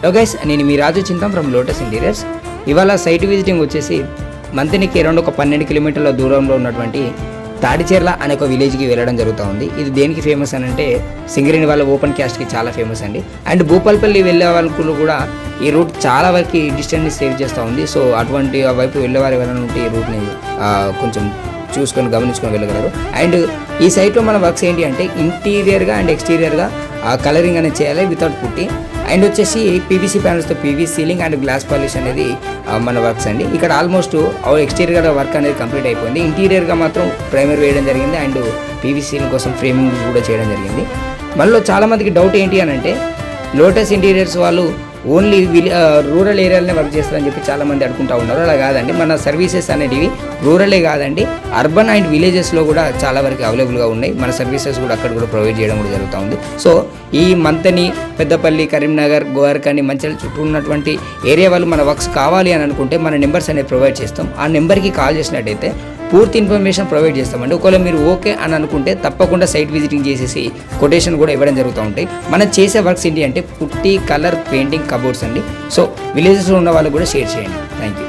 Hello guys, నేను మీ రాజు Chintam from lotus interiors. ఇవాళ site visiting వచ్చేసి మంతినికి అరౌండ్ ఒక 12 కిలోమీటర్ల దూరంలో ఉన్నటువంటి తాడిచెర్ల అనే ఒక విలేజ్కి వెళ్ళడం జరుగుతూ ఉంది. ఇది దేనికి ఫేమస్ అని అంటే సింగరేణి వాళ్ళ ఓపెన్ క్యాస్ట్కి చాలా ఫేమస్ అండి. అండ్ భూపాలపల్లి వెళ్ళే వాళ్ళకు కూడా ఈ రూట్ చాలా వరకు డిస్టెన్స్ని సేవ్ చేస్తూ ఉంది. సో అటువంటి వైపు వెళ్ళేవారు ఎవరైనా ఉంటే ఈ రూట్ని కొంచెం చూసుకొని గమనించుకొని వెళ్ళగలరు. అండ్ ఈ సైట్లో మన వర్క్స్ ఏంటి అంటే ఇంటీరియర్గా అండ్ ఎక్స్టీరియర్గా కలరింగ్ అనేది చేయాలి వితౌట్ పుట్టి. అండ్ వచ్చేసి పీవీసీ ప్యానల్స్తో PV ceiling and glass polish అనేది మన వర్క్స్ అండి. ఇక్కడ ఆల్మోస్ట్ ఎక్స్టీరియర్గా వర్క్ అనేది కంప్లీట్ అయిపోయింది. ఇంటీరియర్గా మాత్రం ప్రైమర్ వేయడం జరిగింది అండ్ పీవీ సీలింగ్ కోసం ఫ్రేమింగ్ కూడా చేయడం జరిగింది. మనలో చాలామందికి డౌట్ ఏంటి అని అంటే లోటస్ ఇంటీరియర్స్ వాళ్ళు ఓన్లీ రూరల్ ఏరియాలోనే వర్క్ చేస్తారని చెప్పి చాలామంది అడుగుతూ ఉన్నారు. అలా కాదండి, మన సర్వీసెస్ అనేటివి రూరలే కాదండి, అర్బన్ అండ్ విలేజెస్లో కూడా చాలా వరకు అవైలబుల్గా ఉన్నాయి. మన సర్వీసెస్ కూడా అక్కడ కూడా ప్రొవైడ్ చేయడం కూడా జరుగుతూ ఉంది. సో ఈ మంతని, పెద్దపల్లి, కరీంనగర్, గోవర్కని, మంచిర్యాల చుట్టూ ఉన్నటువంటి ఏరియా వాళ్ళు మన వర్క్స్ కావాలి అని అనుకుంటే మన నెంబర్స్ అనేవి ప్రొవైడ్ చేస్తాం. ఆ నెంబర్కి కాల్ చేసినట్టయితే పూర్తి ఇన్ఫర్మేషన్ ప్రొవైడ్ చేస్తామండి. ఒకవేళ మీరు ఓకే అని అనుకుంటే తప్పకుండా సైట్ విజిటింగ్ చేసేసి కొటేషన్ కూడా ఇవ్వడం జరుగుతూ ఉంటాయి. మనం చేసే వర్క్స్ ఏంటి అంటే పుట్టి, కలర్, పెయింటింగ్, కబోర్డ్స్ అండి. సో విలేజెస్లో ఉన్న వాళ్ళు కూడా షేర్ చేయండి. Thank you.